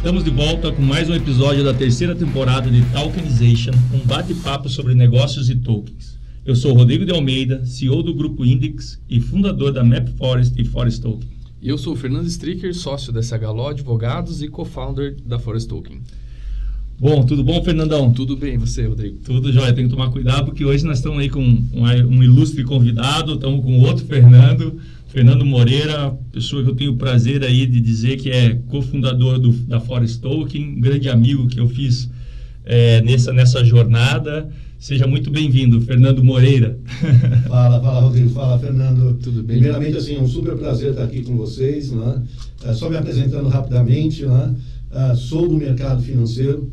Estamos de volta com mais um episódio da terceira temporada de Tokenization, um bate-papo sobre negócios e tokens. Eu sou Rodrigo de Almeida, CEO do Grupo Index e fundador da MapForest e Forest Token. E eu sou o Fernando Stricker, sócio da SHLO Advogados e co-founder da Forest Token. Bom, tudo bom, Fernandão? Tudo bem, e você, Rodrigo? Tudo jóia, tem que tomar cuidado porque hoje nós estamos aí com um ilustre convidado, estamos com outro Fernando Moreira, pessoa que eu tenho o prazer aí de dizer que é cofundador da Forest Token, um grande amigo que eu fiz nessa jornada. Seja muito bem-vindo, Fernando Moreira. Fala, Rodrigo. Fala, Fernando. Tudo bem? Primeiramente, assim, é um super prazer estar aqui com vocês, né? Só me apresentando rapidamente, né? Sou do mercado financeiro,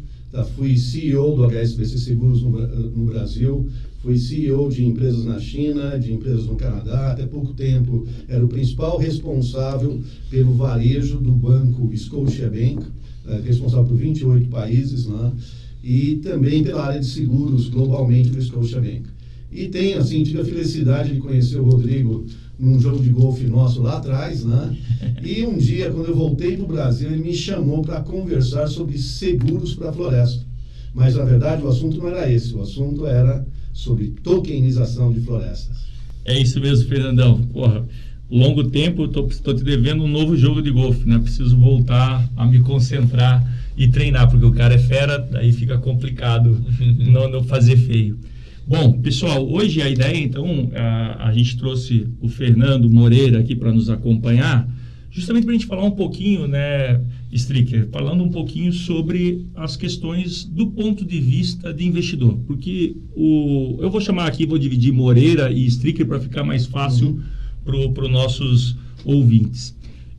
fui CEO do HSBC Seguros no Brasil, fui CEO de empresas na China, de empresas no Canadá, até pouco tempo era o principal responsável pelo varejo do banco Scotiabank, responsável por 28 países, né? E também pela área de seguros globalmente do Scotiabank. E tive a felicidade de conhecer o Rodrigo num jogo de golfe nosso lá atrás, né? E um dia, quando eu voltei para o Brasil, ele me chamou para conversar sobre seguros para a floresta. Mas, na verdade, o assunto não era esse, o assunto era sobre tokenização de florestas. É isso mesmo, Fernandão. Porra, longo tempo, estou te devendo um novo jogo de golfe, né? Preciso voltar a me concentrar e treinar, porque o cara é fera, daí fica complicado não fazer feio. Bom, pessoal, hoje a ideia, então, a gente trouxe o Fernando Moreira aqui para nos acompanhar, justamente para a gente falar um pouquinho, né, Stricker, falando um pouquinho sobre as questões do ponto de vista de investidor, porque eu vou chamar aqui, vou dividir Moreira e Stricker para ficar mais fácil para os nossos ouvintes.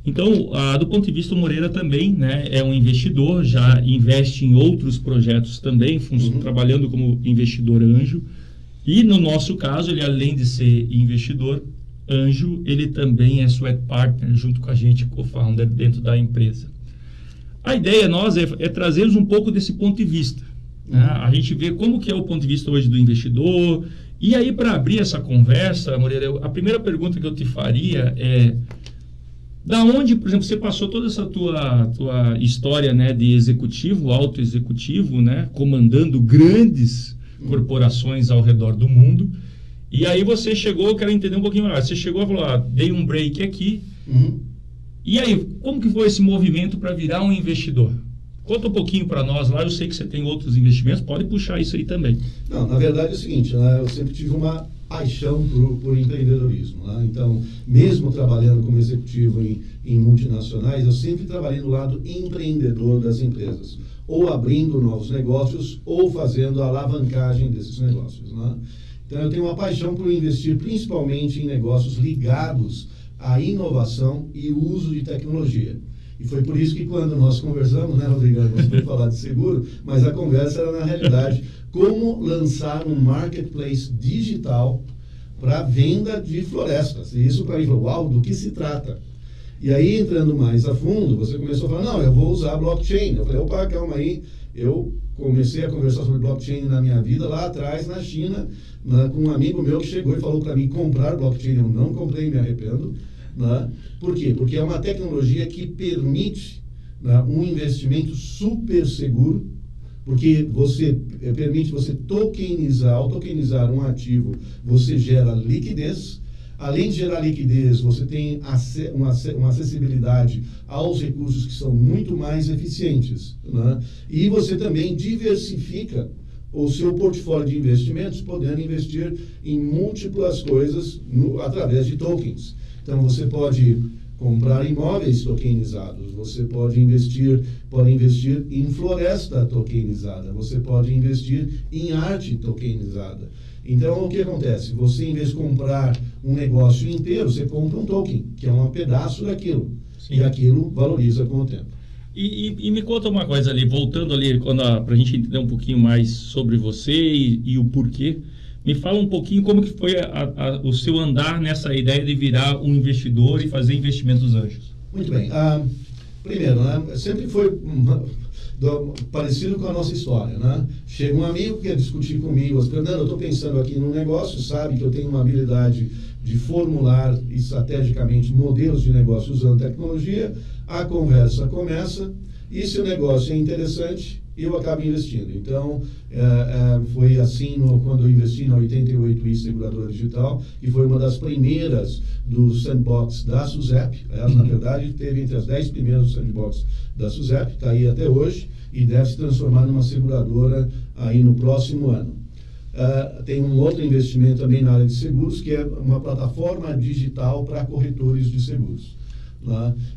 Então, do ponto de vista, o Moreira também, né, é um investidor, já investe em outros projetos também, trabalhando como investidor anjo. E no nosso caso, ele além de ser investidor anjo, ele também é sweat partner junto com a gente, co-founder dentro da empresa. A ideia nossa é trazermos um pouco desse ponto de vista. Né? A gente vê como que é o ponto de vista hoje do investidor. E aí, para abrir essa conversa, Moreira, a primeira pergunta que eu te faria é: da onde, por exemplo, você passou toda essa tua história, né, de executivo, alto executivo, né, comandando grandes corporações ao redor do mundo, e aí você chegou, eu quero entender um pouquinho melhor, você chegou e falou, dei um break aqui, e aí, como que foi esse movimento para virar um investidor? Conta um pouquinho para nós lá, eu sei que você tem outros investimentos, pode puxar isso aí também. Não, na verdade é o seguinte, né, eu sempre tive uma paixão por empreendedorismo, né? Então, mesmo trabalhando como executivo em multinacionais, eu sempre trabalhei no lado empreendedor das empresas, ou abrindo novos negócios, ou fazendo a alavancagem desses negócios, né? Então, eu tenho uma paixão por investir principalmente em negócios ligados à inovação e uso de tecnologia. E foi por isso que quando nós conversamos, né, Rodrigo, nós vamos falar de seguro, mas a conversa era na realidade como lançar um marketplace digital para venda de florestas. E isso para mim falou, uau, do que se trata? E aí, entrando mais a fundo, você começou a falar, não, eu vou usar blockchain. Eu falei, opa, calma aí, eu comecei a conversar sobre blockchain na minha vida lá atrás, na China, com um amigo meu que chegou e falou para mim comprar blockchain. Eu não comprei, me arrependo. Né? Por quê? Porque é uma tecnologia que permite, né, um investimento super seguro, porque permite você tokenizar. Ao tokenizar um ativo, você gera liquidez. Além de gerar liquidez, você tem uma acessibilidade aos recursos que são muito mais eficientes, né? E você também diversifica o seu portfólio de investimentos, podendo investir em múltiplas coisas através de tokens. Então, você pode comprar imóveis tokenizados, você pode investir em floresta tokenizada, você pode investir em arte tokenizada. Então, o que acontece? Você, em vez de comprar um negócio inteiro, você compra um token, que é um pedaço daquilo. Sim. E aquilo valoriza com o tempo. E me conta uma coisa ali, voltando ali, para a gente entender um pouquinho mais sobre você e o porquê. Me fala um pouquinho como que foi o seu andar nessa ideia de virar um investidor e fazer investimentos anjos. Muito bem. Primeiro, né, sempre foi parecido com a nossa história, né? Chega um amigo que quer discutir comigo, Fernando, eu estou pensando aqui num negócio, sabe que eu tenho uma habilidade de formular estrategicamente modelos de negócio usando tecnologia, a conversa começa E se o negócio é interessante, eu acabo investindo. Então, foi assim quando eu investi na 88i Seguradora Digital, que foi uma das primeiras do sandbox da SUSEP. Ela, na verdade, teve entre as 10 primeiras do sandbox da SUSEP, está aí até hoje, e deve se transformar numa seguradora aí no próximo ano. Tem um outro investimento também na área de seguros, que é uma plataforma digital para corretores de seguros.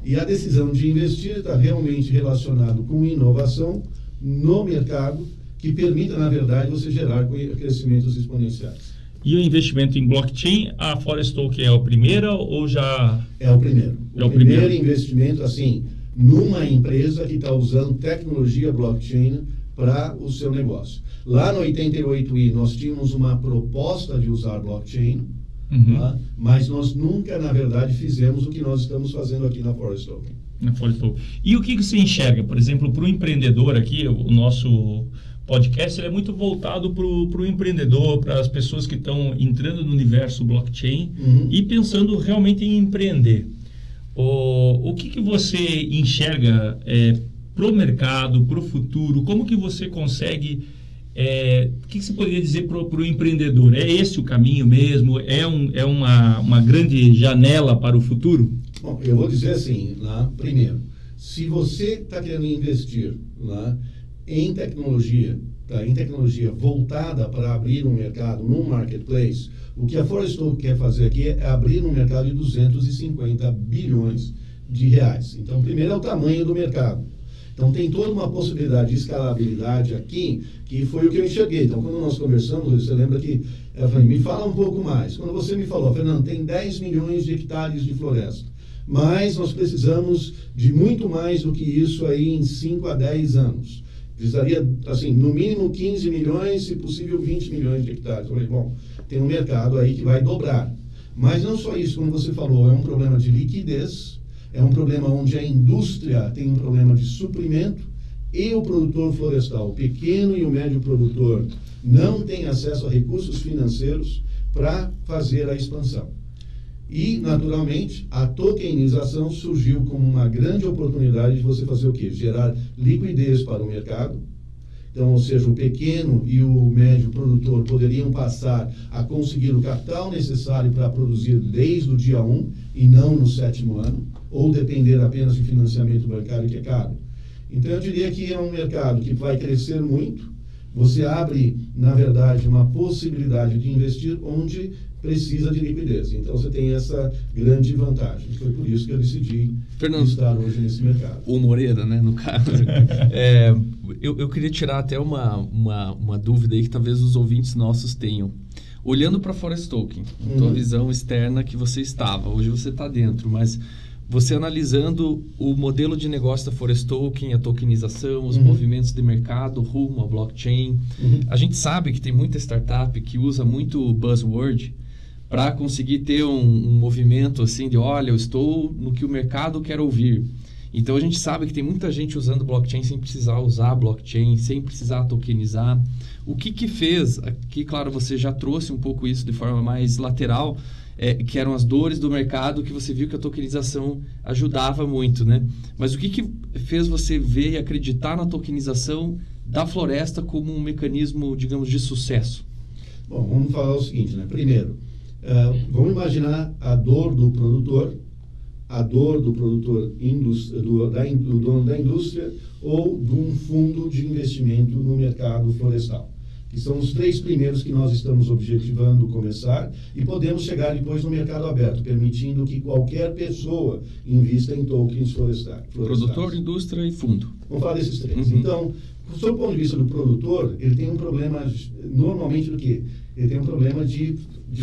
E a decisão de investir está realmente relacionado com inovação no mercado, que permita, na verdade, você gerar crescimentos exponenciais. E o investimento em blockchain, a Forest Token é o primeiro ou já... É o primeiro. O primeiro investimento, assim, numa empresa que está usando tecnologia blockchain para o seu negócio. Lá no 88i, nós tínhamos uma proposta de usar blockchain, mas nós nunca, na verdade, fizemos o que nós estamos fazendo aqui na Forest Token. E o que você enxerga, por exemplo, para o empreendedor aqui, o nosso podcast ele é muito voltado para o empreendedor, para as pessoas que estão entrando no universo blockchain e pensando realmente em empreender. O que você enxerga para o mercado, para o futuro? Como que você consegue... o que você poderia dizer para o empreendedor? É esse o caminho mesmo? É uma grande janela para o futuro? Bom, eu vou dizer assim, primeiro, se você está querendo investir em tecnologia voltada para abrir um mercado num marketplace, o que a Forest Token quer fazer aqui é abrir um mercado de 250 bilhões de reais. Então, primeiro é o tamanho do mercado. Então, tem toda uma possibilidade de escalabilidade aqui, que foi o que eu enxerguei. Então, quando nós conversamos, você lembra que eu falei, me fala um pouco mais. Quando você me falou, Fernando, tem 10 milhões de hectares de floresta, mas nós precisamos de muito mais do que isso aí em 5 a 10 anos. Precisaria, assim, no mínimo 15 milhões, se possível 20 milhões de hectares. Eu falei, bom, tem um mercado aí que vai dobrar. Mas não só isso, como você falou, é um problema de liquidez, é um problema onde a indústria tem um problema de suprimento e o produtor florestal, o pequeno e o médio produtor, não tem acesso a recursos financeiros para fazer a expansão. E, naturalmente, a tokenização surgiu como uma grande oportunidade de você fazer o quê? Gerar liquidez para o mercado. Então, ou seja, o pequeno e o médio produtor poderiam passar a conseguir o capital necessário para produzir desde o dia 1 e não no 7º ano, ou depender apenas de financiamento bancário, que é caro. Então, eu diria que é um mercado que vai crescer muito. Você abre, na verdade, uma possibilidade de investir onde precisa de liquidez. Então, você tem essa grande vantagem. Foi por isso que eu decidi estar hoje nesse mercado. O Moreira, né, no caso. Eu queria tirar até uma dúvida aí que talvez os ouvintes nossos tenham. Olhando para a Forest Token, a tua visão externa que você estava, hoje você está dentro, mas você analisando o modelo de negócio da Forest Token, a tokenização, os movimentos de mercado rumo ao blockchain, a gente sabe que tem muita startup que usa muito buzzword para conseguir ter um movimento assim de, olha, eu estou no que o mercado quer ouvir. Então, a gente sabe que tem muita gente usando blockchain sem precisar usar blockchain, sem precisar tokenizar. O que fez, aqui, claro, você já trouxe um pouco isso de forma mais lateral, que eram as dores do mercado, que você viu que a tokenização ajudava muito, né? Mas o que fez você ver e acreditar na tokenização da floresta como um mecanismo, digamos, de sucesso? Bom, vamos falar o seguinte, né? Primeiro, vamos imaginar a dor do produtor, do dono da indústria ou de um fundo de investimento no mercado florestal, que são os 3 primeiros que nós estamos objetivando começar, e podemos chegar depois no mercado aberto, permitindo que qualquer pessoa invista em tokens florestais. Produtor, indústria e fundo. Vamos falar desses 3. Então, sob o ponto de vista do produtor, ele tem um problema, normalmente, do quê? Ele tem um problema de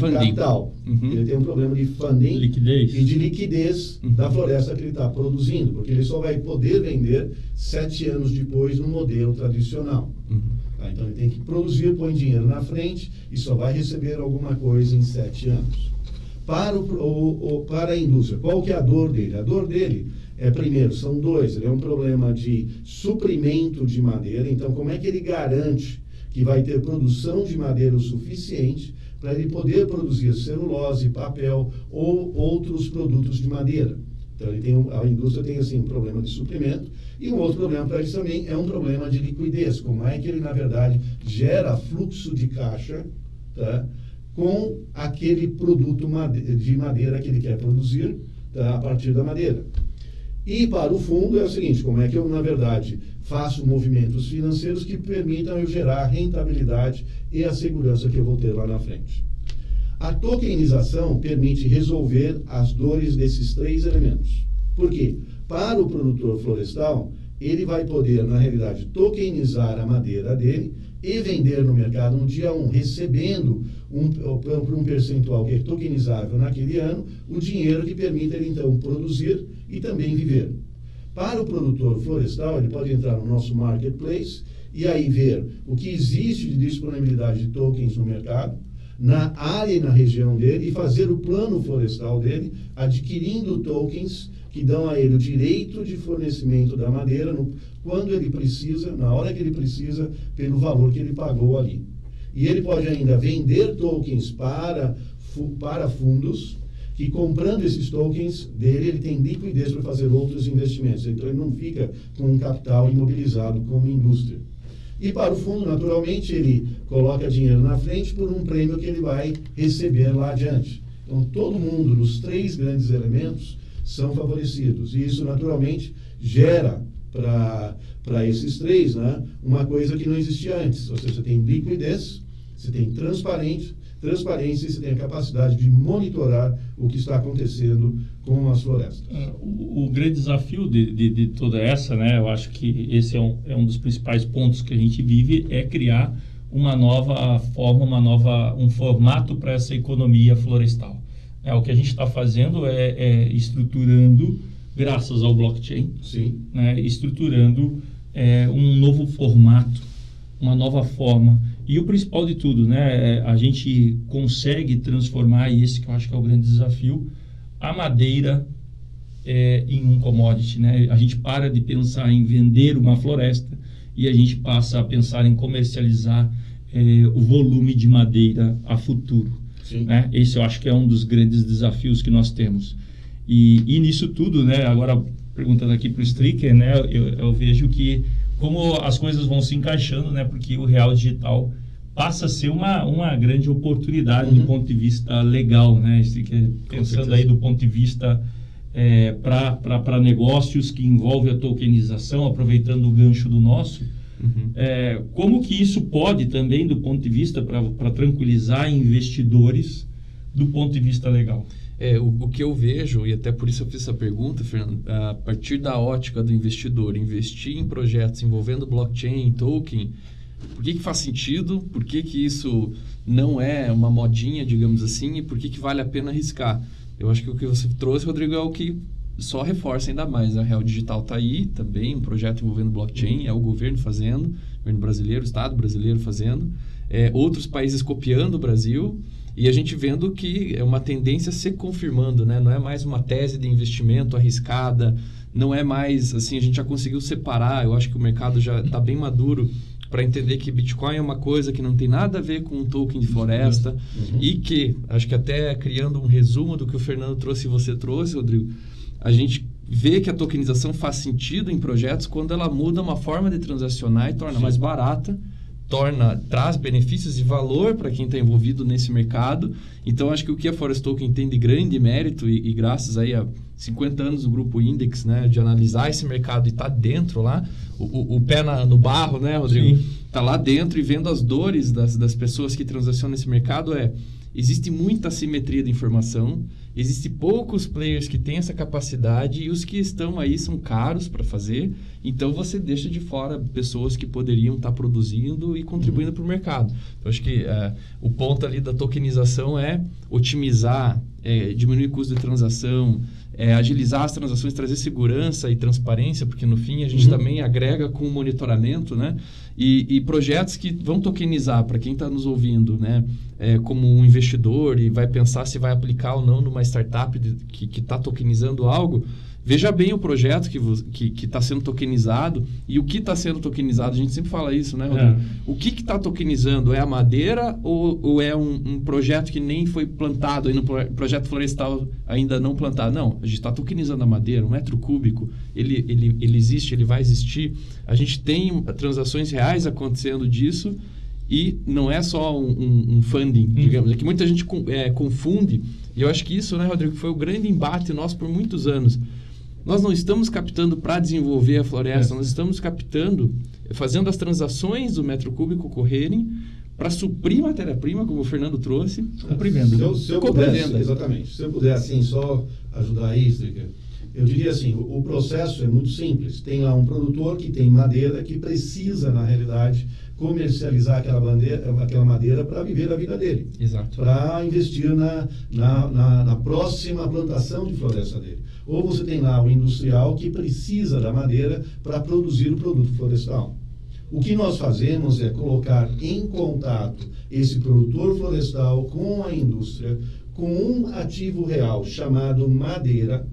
capital. Ele tem um problema de funding liquidez. E de liquidez da floresta que ele está produzindo, porque ele só vai poder vender 7 anos depois no modelo tradicional. Então, ele tem que produzir, põe dinheiro na frente e só vai receber alguma coisa em 7 anos. Para a indústria, qual que é a dor dele? A dor dele primeiro, são 2. Ele é um problema de suprimento de madeira. Então, como é que ele garante que vai ter produção de madeira o suficiente para ele poder produzir celulose, papel ou outros produtos de madeira? Então a indústria tem assim, um problema de suprimento, e um outro problema para eles também é um problema de liquidez. Como é que ele, na verdade, gera fluxo de caixa, tá, com aquele produto de madeira que ele quer produzir, tá, a partir da madeira. E para o fundo é o seguinte: como é que eu, na verdade, faço movimentos financeiros que permitam eu gerar a rentabilidade e a segurança que eu vou ter lá na frente. A tokenização permite resolver as dores desses 3 elementos. Por quê? Para o produtor florestal, ele vai poder, na realidade, tokenizar a madeira dele e vender no mercado no dia 1, recebendo por um percentual que é tokenizável naquele ano, o dinheiro que permite ele, então, produzir e também viver. Para o produtor florestal, ele pode entrar no nosso marketplace e aí ver o que existe de disponibilidade de tokens no mercado, na área e na região dele, e fazer o plano florestal dele, adquirindo tokens que dão a ele o direito de fornecimento da madeira quando ele precisa, na hora que ele precisa, pelo valor que ele pagou ali. E ele pode ainda vender tokens para fundos, que comprando esses tokens dele, ele tem liquidez para fazer outros investimentos. Então ele não fica com um capital imobilizado como indústria. E para o fundo, naturalmente, ele coloca dinheiro na frente por um prêmio que ele vai receber lá adiante. Então, todo mundo, nos 3 grandes elementos, são favorecidos. E isso, naturalmente, gera para esses 3, né, uma coisa que não existia antes. Ou seja, você tem liquidez, você tem transparência e você tem a capacidade de monitorar o que está acontecendo com as florestas. O grande desafio de toda essa, né, eu acho que esse é um dos principais pontos que a gente vive, é criar uma nova forma, um formato para essa economia florestal. O que a gente está fazendo é estruturando, graças ao blockchain, sim, né, estruturando um novo formato, uma nova forma. E o principal de tudo, né, a gente consegue transformar, e esse que eu acho que é o grande desafio, a madeira em um commodity, né? A gente para de pensar em vender uma floresta e a gente passa a pensar em comercializar o volume de madeira a futuro. Né? Esse eu acho que é um dos grandes desafios que nós temos. E nisso tudo, né, agora perguntando aqui para o Stricker, né, eu vejo que como as coisas vão se encaixando, né, porque o real digital passa a ser uma grande oportunidade do ponto de vista legal, né, Stricker, pensando aí do ponto de vista para negócios que envolve a tokenização, aproveitando o gancho do nosso, como que isso pode também, do ponto de vista, para tranquilizar investidores, do ponto de vista legal? O que eu vejo, e até por isso eu fiz essa pergunta, Fernando, a partir da ótica do investidor, investir em projetos envolvendo blockchain, token, por que faz sentido, por que isso não é uma modinha, digamos assim, e por que vale a pena arriscar? Eu acho que o que você trouxe, Rodrigo, é o que só reforça ainda mais. A Real Digital está aí também, um projeto envolvendo blockchain, é o governo fazendo, o governo brasileiro, o Estado brasileiro fazendo, outros países copiando o Brasil, e a gente vendo que é uma tendência se confirmando, né? Não é mais uma tese de investimento arriscada, não é mais assim, a gente já conseguiu separar, eu acho que o mercado já está bem maduro para entender que Bitcoin é uma coisa que não tem nada a ver com um token de floresta, e que, acho que até criando um resumo do que o Fernando trouxe e você trouxe, Rodrigo, a gente vê que a tokenização faz sentido em projetos quando ela muda uma forma de transacionar e torna mais barata, traz benefícios e valor para quem está envolvido nesse mercado. Então, acho que o que a Forest Token tem de grande mérito, e graças aí a 50 anos do Grupo Index, né, de analisar esse mercado e estar dentro lá, o pé no barro, né, Rodrigo? Está lá dentro e vendo as dores das pessoas que transacionam nesse mercado. Existe muita assimetria de informação, existem poucos players que têm essa capacidade e os que estão aí são caros para fazer, então você deixa de fora pessoas que poderiam estar produzindo e contribuindo para o mercado. Então, acho que o ponto ali da tokenização é otimizar, diminuir o custo de transação, agilizar as transações, trazer segurança e transparência, porque no fim a gente também agrega com o monitoramento, né? E projetos que vão tokenizar, para quem está nos ouvindo, né? Como um investidor e vai pensar se vai aplicar ou não numa startup que está tokenizando algo, Veja bem o projeto que está sendo tokenizado e o que está sendo tokenizado. A gente sempre fala isso, né, Rodrigo? O que está tokenizando? É a madeira ou é um projeto que nem foi plantado, aí no projeto florestal ainda não plantado? Não, a gente está tokenizando a madeira, 1 metro cúbico, ele existe, ele vai existir. A gente tem transações reais acontecendo disso e não é só um funding, digamos. É que muita gente confunde, e eu acho que isso, né, Rodrigo, foi o grande embate nosso por muitos anos. Nós não estamos captando para desenvolver a floresta, nós estamos captando, fazendo as transações do metro cúbico correrem para suprir matéria-prima, como o Fernando trouxe. Compra e venda. Se eu pudesse, exatamente. Se eu puder, assim, só ajudar aí, Stricker, eu diria assim, o processo é muito simples. Tem lá um produtor que tem madeira que precisa, na realidade, comercializar aquela madeira para viver a vida dele. Exato. Para investir na próxima plantação de floresta dele. Ou você tem lá o industrial que precisa da madeira para produzir o produto florestal. O que nós fazemos é colocar em contato esse produtor florestal com a indústria, com um ativo real chamado madeira,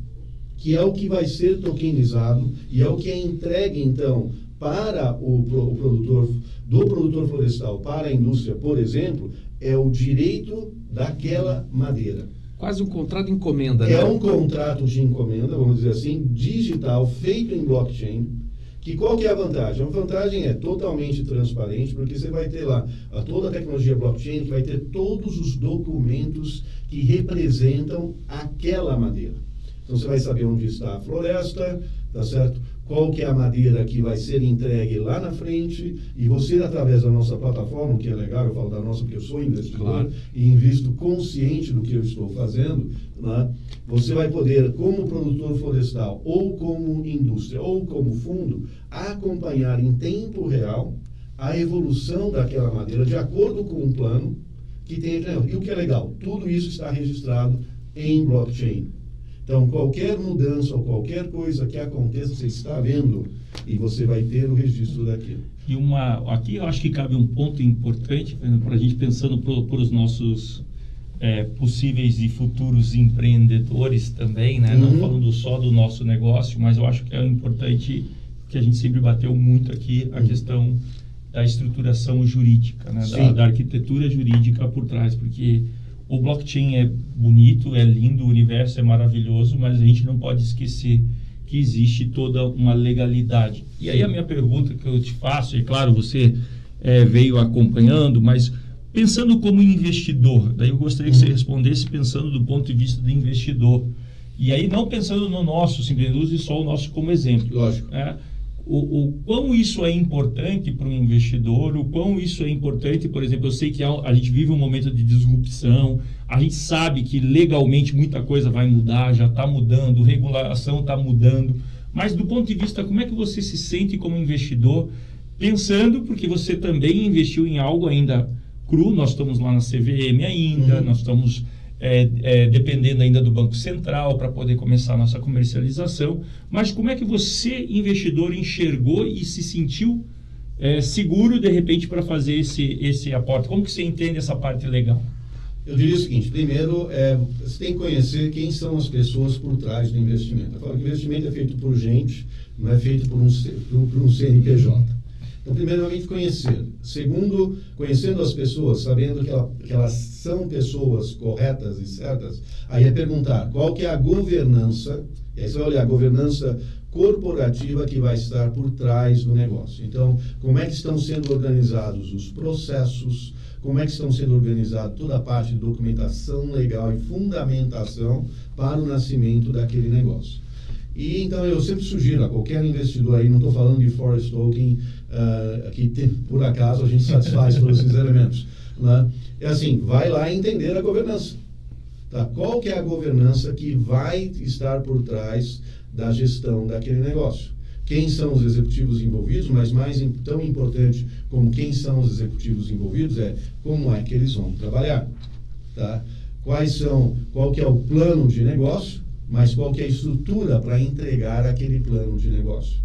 que é o que vai ser tokenizado e é o que é entregue, então, para o produtor florestal, para a indústria, por exemplo, é o direito daquela madeira. Quase um contrato de encomenda, né? É um contrato de encomenda, vamos dizer assim, digital, feito em blockchain. Que qual que é a vantagem? A vantagem é totalmente transparente, porque você vai ter lá toda a tecnologia blockchain, que vai ter todos os documentos que representam aquela madeira. Então você vai saber onde está a floresta, tá certo? Qual que é a madeira que vai ser entregue lá na frente, e você, através da nossa plataforma, que é legal, eu falo da nossa porque eu sou investidor, claro, e invisto consciente do que eu estou fazendo, né? Você vai poder, como produtor florestal, ou como indústria, ou como fundo, acompanhar em tempo real a evolução daquela madeira de acordo com um plano que tem. E o que é legal, tudo isso está registrado em blockchain. Então, qualquer mudança ou qualquer coisa que aconteça, você está vendo e você vai ter o registro daquilo. E aqui eu acho que cabe um ponto importante para a gente pensando por os nossos possíveis e futuros empreendedores também, né? Não falando só do nosso negócio, mas eu acho que é importante que a gente sempre bateu muito aqui a questão da estruturação jurídica, né? Da arquitetura jurídica por trás, porque o blockchain é bonito, é lindo, o universo é maravilhoso, mas a gente não pode esquecer que existe toda uma legalidade. E aí a minha pergunta que eu te faço, e claro, você veio acompanhando, mas pensando como investidor, daí eu gostaria que você respondesse pensando do ponto de vista do investidor. E aí não pensando no nosso, simplesmente use só o nosso como exemplo. Lógico. O quão isso é importante para um investidor, o quão isso é importante, por exemplo, eu sei que a gente vive um momento de disrupção, a gente sabe que legalmente muita coisa vai mudar, já está mudando, regulação está mudando, mas do ponto de vista, como é que você se sente como investidor, pensando, porque você também investiu em algo ainda cru, nós estamos lá na CVM ainda, nós estamos dependendo ainda do Banco Central para poder começar a nossa comercialização, mas como é que você, investidor, enxergou e se sentiu seguro, de repente, para fazer esse aporte? Como que você entende essa parte legal? Eu diria o seguinte, primeiro, você tem que conhecer quem são as pessoas por trás do investimento. Eu falo que o investimento é feito por gente, não é feito por um CNPJ. Então, primeiramente, conhecer. Segundo, conhecendo as pessoas, sabendo que elas são pessoas corretas e certas, aí é perguntar qual que é a governança, e aí você vai olhar a governança corporativa que vai estar por trás do negócio. Então, como é que estão sendo organizados os processos, como é que estão sendo organizados toda a parte de documentação legal e fundamentação para o nascimento daquele negócio. E então eu sempre sugiro a qualquer investidor aí, não estou falando de forest token, que por acaso a gente satisfaz todos esses elementos, né? É assim, vai lá entender a governança. Tá? Qual que é a governança que vai estar por trás da gestão daquele negócio? Quem são os executivos envolvidos, mas tão importante como quem são os executivos envolvidos é como é que eles vão trabalhar. Tá? Qual que é o plano de negócio, mas qual que é a estrutura para entregar aquele plano de negócio.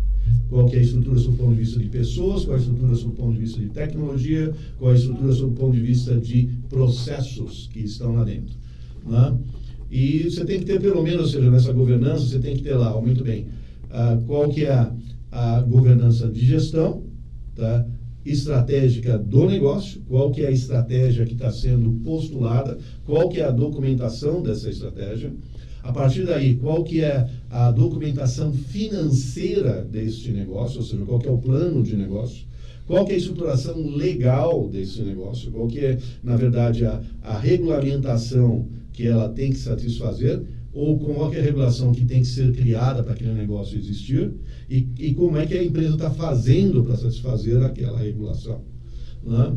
Qual que é a estrutura sob o ponto de vista de pessoas, qual a estrutura sob o ponto de vista de tecnologia, qual a estrutura sob o ponto de vista de processos que estão lá dentro. Né? E você tem que ter pelo menos, ou seja, nessa governança, você tem que ter lá, muito bem, qual que é a governança de gestão, tá? Estratégica do negócio, qual que é a estratégia que está sendo postulada, qual que é a documentação dessa estratégia. A partir daí, qual que é a documentação financeira deste negócio, ou seja, qual que é o plano de negócio, qual que é a estruturação legal desse negócio, qual que é, na verdade, a regulamentação que ela tem que satisfazer, ou qual que é a regulação que tem que ser criada para aquele negócio existir, e como é que a empresa está fazendo para satisfazer aquela regulação, né?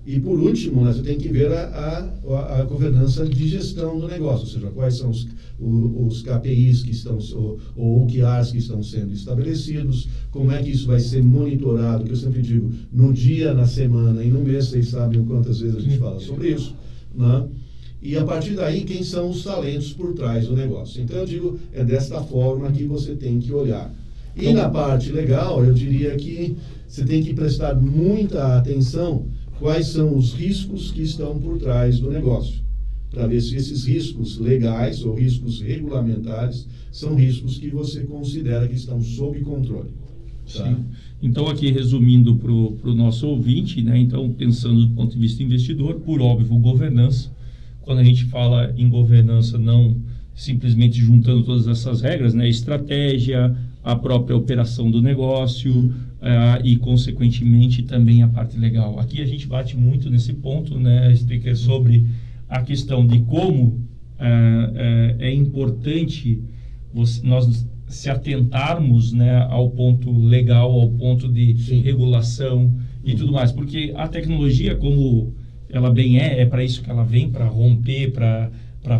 E por último, né, você tem que ver a governança de gestão do negócio, ou seja, quais são os KPIs que estão, ou OKRs que estão sendo estabelecidos, como é que isso vai ser monitorado, que eu sempre digo, no dia, na semana e no mês, vocês sabem quantas vezes a gente fala sobre isso, né? E a partir daí, quem são os talentos por trás do negócio. Então eu digo, é desta forma que você tem que olhar. E na parte legal, eu diria que você tem que prestar muita atenção quais são os riscos que estão por trás do negócio, para ver se esses riscos legais ou riscos regulamentares são riscos que você considera que estão sob controle. Tá? Sim. Então, aqui resumindo para o nosso ouvinte, né? Então, pensando do ponto de vista investidor, por óbvio, governança. Quando a gente fala em governança, não simplesmente juntando todas essas regras, né? Estratégia, a própria operação do negócio e, consequentemente, também a parte legal. Aqui a gente bate muito nesse ponto, né, Stricker, sobre a questão de como é importante nós se atentarmos, né, ao ponto legal, ao ponto de regulação e tudo mais. Porque a tecnologia, como ela bem é para isso que ela vem, para romper, para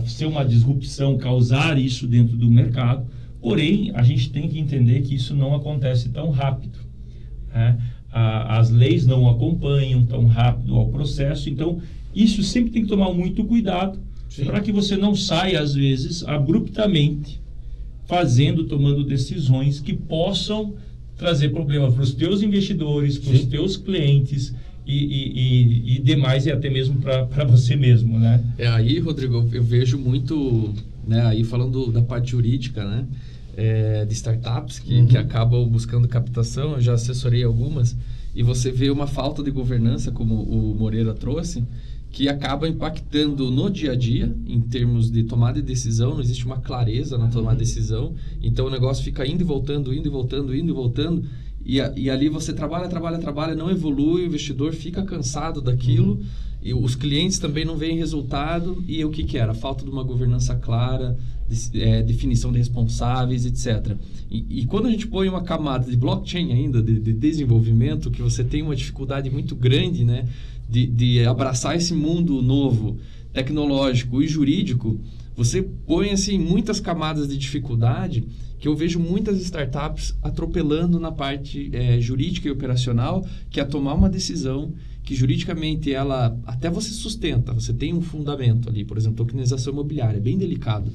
ser uma disrupção, causar isso dentro do mercado. Porém, a gente tem que entender que isso não acontece tão rápido, né? As leis não acompanham tão rápido ao processo, então isso sempre tem que tomar muito cuidado para que você não saia, às vezes, abruptamente, tomando decisões que possam trazer problema para os teus investidores, para os teus clientes e demais, e até mesmo para você mesmo, né? Aí, Rodrigo, eu vejo muito, né, aí falando da parte jurídica, né, de startups que acabam buscando captação. Eu já assessorei algumas, e você vê uma falta de governança, como o Moreira trouxe, que acaba impactando no dia a dia, em termos de tomada de decisão. Não existe uma clareza na tomada de decisão, então o negócio fica indo e voltando, indo e voltando, indo e voltando, e ali você trabalha, não evolui, o investidor fica cansado daquilo, e os clientes também não veem resultado. E o que era? Falta de uma governança clara, definição de responsáveis, etc. E quando a gente põe uma camada de blockchain ainda, de desenvolvimento, que você tem uma dificuldade muito grande, né, de abraçar esse mundo novo, tecnológico e jurídico, você põe assim muitas camadas de dificuldade, que eu vejo muitas startups atropelando na parte jurídica e operacional, que é tomar uma decisão que juridicamente ela até você sustenta, você tem um fundamento ali, por exemplo, tokenização imobiliária, bem delicado,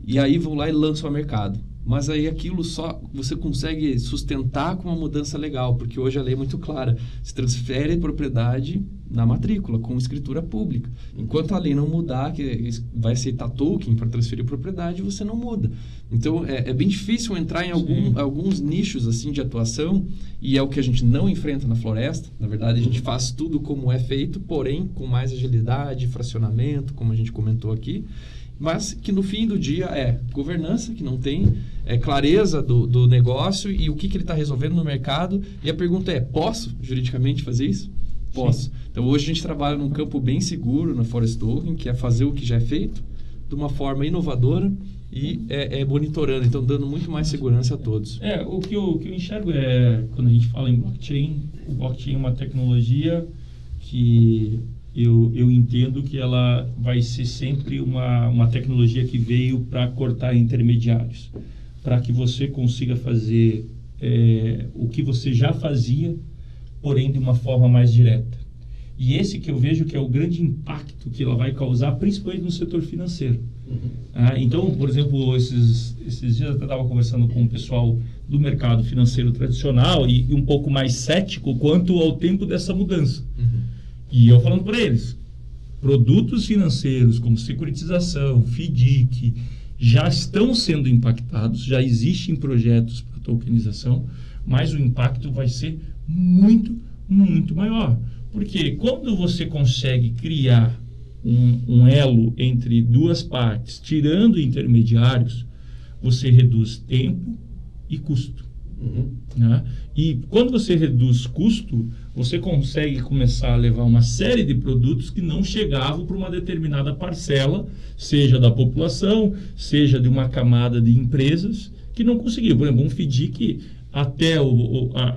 e aí vão lá e lançam ao mercado. Mas aí aquilo só você consegue sustentar com uma mudança legal, porque hoje a lei é muito clara. Se transfere a propriedade na matrícula, com escritura pública. Enquanto a lei não mudar, que vai aceitar token para transferir propriedade, você não muda. Então, é bem difícil entrar em alguns nichos assim de atuação, e é o que a gente não enfrenta na Floresta. Na verdade, a gente faz tudo como é feito, porém com mais agilidade, fracionamento, como a gente comentou aqui. Mas que no fim do dia é governança, que não tem clareza do negócio e o que ele está resolvendo no mercado. E a pergunta é, posso juridicamente fazer isso? Posso. Sim. Então hoje a gente trabalha num campo bem seguro na Forest Token, que é fazer o que já é feito de uma forma inovadora e monitorando, então dando muito mais segurança a todos. O que eu enxergo quando a gente fala em blockchain, o blockchain é uma tecnologia que eu entendo que ela vai ser sempre uma tecnologia que veio para cortar intermediários, para que você consiga fazer o que você já fazia, porém de uma forma mais direta. E esse que eu vejo que é o grande impacto que ela vai causar, principalmente no setor financeiro. Então, por exemplo, esses dias eu estava conversando com o pessoal do mercado financeiro tradicional e um pouco mais cético quanto ao tempo dessa mudança. E eu falando para eles, produtos financeiros como securitização, FDIC, já estão sendo impactados, já existem projetos para tokenização, mas o impacto vai ser muito, muito maior. Porque quando você consegue criar um elo entre duas partes, tirando intermediários, você reduz tempo e custo. Né? E quando você reduz custo, você consegue começar a levar uma série de produtos que não chegavam para uma determinada parcela, seja da população, seja de uma camada de empresas que não conseguiam. Por exemplo, um FDIC, até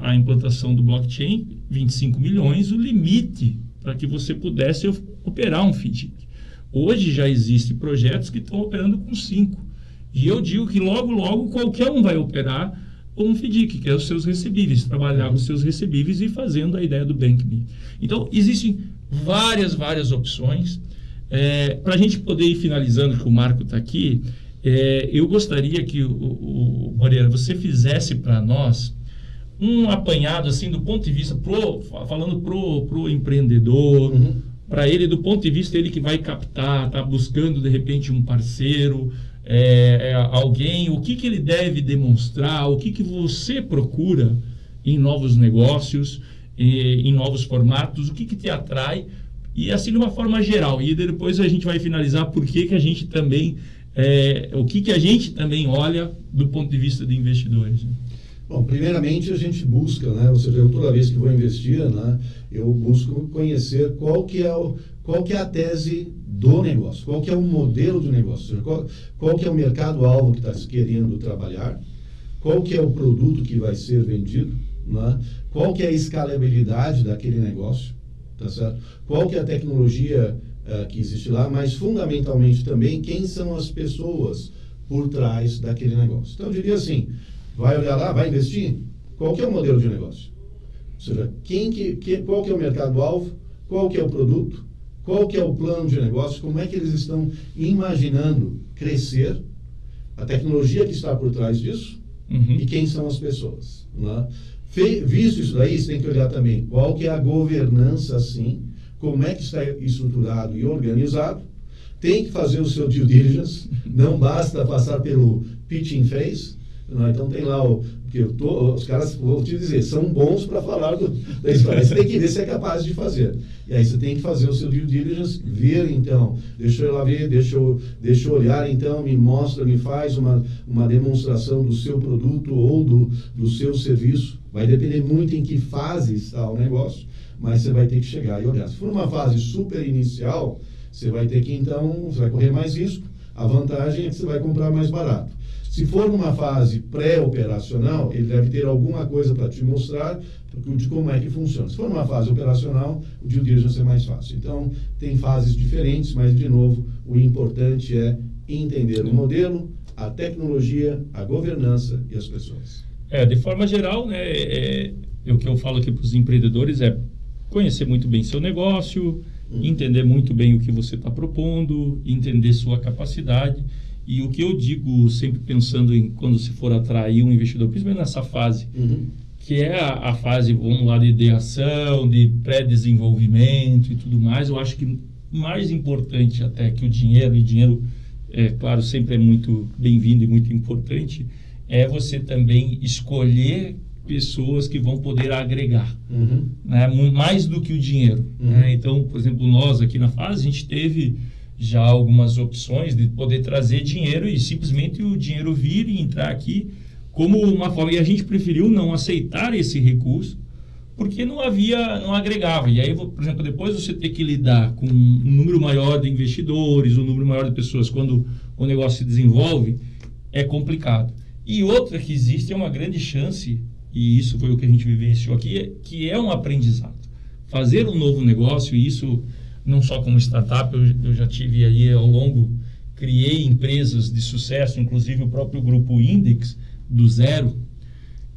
a implantação do blockchain, 25 milhões, o limite para que você pudesse operar um FDIC. Hoje já existem projetos que estão operando com 5. E eu digo que logo, logo, qualquer um vai operar um FDIC, que é os seus recebíveis, trabalhar com os seus recebíveis e fazendo a ideia do BankMe. Então, existem várias opções. Para a gente poder ir finalizando, que o Marco está aqui, eu gostaria que, Moreira, você fizesse para nós um apanhado, assim, do ponto de vista, falando pro empreendedor, para ele, do ponto de vista ele que vai captar, está buscando, de repente, um parceiro, alguém, o que ele deve demonstrar, o que você procura em novos negócios, em novos formatos, o que te atrai, e assim de uma forma geral. E depois a gente vai finalizar por que a gente também, o que a gente também olha do ponto de vista de investidores. Né? Bom, primeiramente a gente busca, né, ou seja, eu toda vez que vou investir, né, eu busco conhecer qual que é a tese do negócio, qual que é o modelo do negócio, qual que é o mercado-alvo que está querendo trabalhar, qual que é o produto que vai ser vendido, né, qual que é a escalabilidade daquele negócio, tá certo? Qual que é a tecnologia que existe lá, mas fundamentalmente também quem são as pessoas por trás daquele negócio. Então eu diria assim, vai olhar lá, vai investir, qual que é o modelo de negócio? Ou seja, qual que é o mercado-alvo, qual que é o produto, qual que é o plano de negócio, como é que eles estão imaginando crescer, a tecnologia que está por trás disso e quem são as pessoas. Né? Visto isso daí, você tem que olhar também qual que é a governança, assim, como é que está estruturado e organizado, tem que fazer o seu due diligence, não basta passar pelo pitching phase. Então tem lá os caras, vou te dizer, são bons para falar da história. Você tem que ver se é capaz de fazer. E aí você tem que fazer o seu due diligence, ver então, deixa eu lá ver, deixa eu olhar então, me mostra, me faz uma demonstração do seu produto ou do seu serviço. Vai depender muito em que fase está o negócio, mas você vai ter que chegar e olhar. Se for uma fase super inicial, você vai ter que então, você vai correr mais risco. A vantagem é que você vai comprar mais barato. Se for numa fase pré-operacional, ele deve ter alguma coisa para te mostrar de como é que funciona. Se for numa fase operacional, o due diligence é mais fácil. Então, tem fases diferentes, mas, de novo, o importante é entender o modelo, a tecnologia, a governança e as pessoas. De forma geral, né, o que eu falo aqui para os empreendedores é conhecer muito bem seu negócio, entender muito bem o que você está propondo, entender sua capacidade. E o que eu digo, sempre pensando em quando se for atrair um investidor, principalmente nessa fase, que é a fase, vamos lá, de ideação, de pré-desenvolvimento e tudo mais, eu acho que mais importante até que o dinheiro, e dinheiro, claro, sempre é muito bem-vindo e muito importante, é você também escolher pessoas que vão poder agregar, né? Mais do que o dinheiro. Né? Então, por exemplo, nós aqui na fase, a gente teve já algumas opções de poder trazer dinheiro e simplesmente o dinheiro vir e entrar aqui como uma forma. E a gente preferiu não aceitar esse recurso porque não agregava. E aí, por exemplo, depois você ter que lidar com um número maior de investidores, um número maior de pessoas quando o negócio se desenvolve, é complicado. E outra que existe é uma grande chance, e isso foi o que a gente vivenciou aqui, que é um aprendizado. Fazer um novo negócio, e isso não só como startup, eu já tive aí ao longo, criei empresas de sucesso, inclusive o próprio grupo Index, do zero,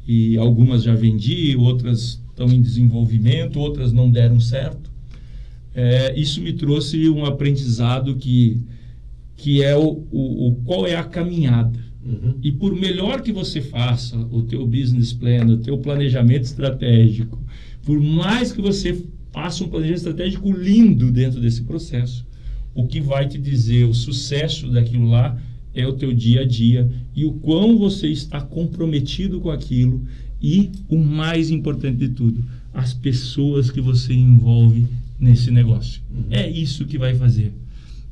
e algumas já vendi, outras estão em desenvolvimento, outras não deram certo. Isso me trouxe um aprendizado que é qual é a caminhada. E por melhor que você faça o teu business plan, o teu planejamento estratégico, por mais que você Faça um planejamento estratégico lindo dentro desse processo. O que vai te dizer o sucesso daquilo lá é o teu dia a dia e o quão você está comprometido com aquilo e, o mais importante de tudo, as pessoas que você envolve nesse negócio. É isso que vai fazer.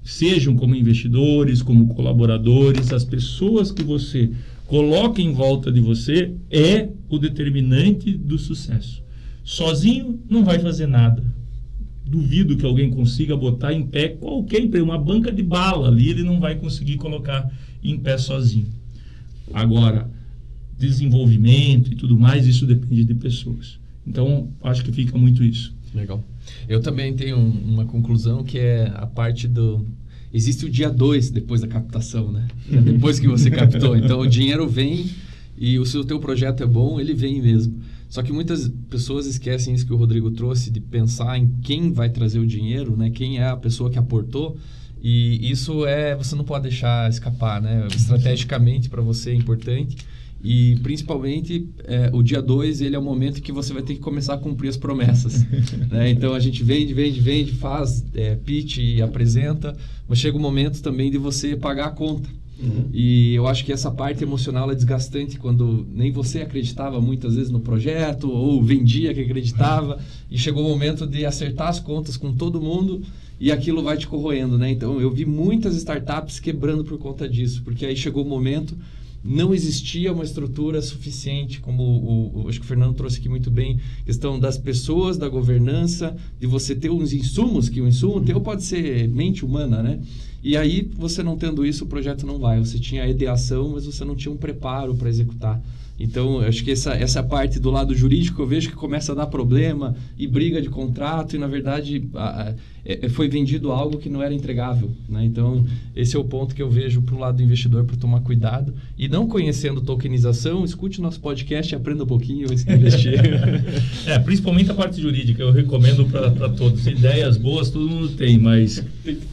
Sejam como investidores, como colaboradores, as pessoas que você coloca em volta de você é o determinante do sucesso. Sozinho não vai fazer nada. Duvido que alguém consiga botar em pé qualquer empresa, uma banca de bala ali, ele não vai conseguir colocar em pé sozinho. Agora, desenvolvimento e tudo mais, isso depende de pessoas. Então, acho que fica muito isso. Legal. Eu também tenho uma conclusão que é a parte do... Existe o dia 2 depois da captação, né? É depois que você captou. Então, o dinheiro vem e se o teu projeto é bom, ele vem mesmo. Só que muitas pessoas esquecem isso que o Rodrigo trouxe, de pensar em quem vai trazer o dinheiro, né? Quem é a pessoa que aportou. E isso você não pode deixar escapar, né? Estrategicamente para você é importante. E principalmente o dia 2 ele é o momento que você vai ter que começar a cumprir as promessas, né? Então a gente vende, faz pitch e apresenta, mas chega o momento também de você pagar a conta. E eu acho que essa parte emocional é desgastante quando nem você acreditava muitas vezes no projeto ou vendia que acreditava e chegou o momento de acertar as contas com todo mundo e aquilo vai te corroendo, né? Então eu vi muitas startups quebrando por conta disso, porque aí chegou o momento, não existia uma estrutura suficiente, como acho que o Fernando trouxe aqui muito bem, questão das pessoas, da governança, de você ter uns insumos, que o insumo teu pode ser mente humana, né? E aí, você não tendo isso, o projeto não vai. Você tinha a ideação, mas você não tinha um preparo para executar. Então, eu acho que essa parte do lado jurídico, eu vejo que começa a dar problema e briga de contrato e, na verdade, foi vendido algo que não era entregável, né? Então, esse é o ponto que eu vejo para o lado do investidor para tomar cuidado. E não conhecendo tokenização, escute o nosso podcast e aprenda um pouquinho antes de investir. Principalmente a parte jurídica, eu recomendo para todos. Ideias boas todo mundo tem, mas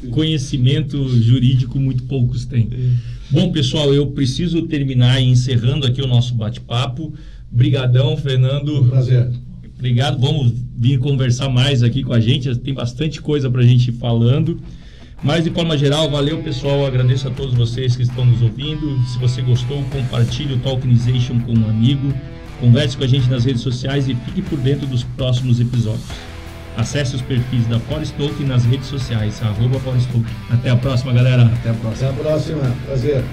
conhecimento jurídico muito poucos têm. Bom, pessoal, eu preciso terminar encerrando aqui o nosso bate-papo. Brigadão, Fernando. Um prazer. Obrigado, vamos vir conversar mais aqui com a gente. Tem bastante coisa para a gente ir falando. Mas, de forma geral, valeu, pessoal. Eu agradeço a todos vocês que estão nos ouvindo. Se você gostou, compartilhe o Tokenization com um amigo. Converse com a gente nas redes sociais e fique por dentro dos próximos episódios. Acesse os perfis da Forestoke nas redes sociais, @Forestoke. Até a próxima, galera. Até a próxima. Até a próxima. Prazer.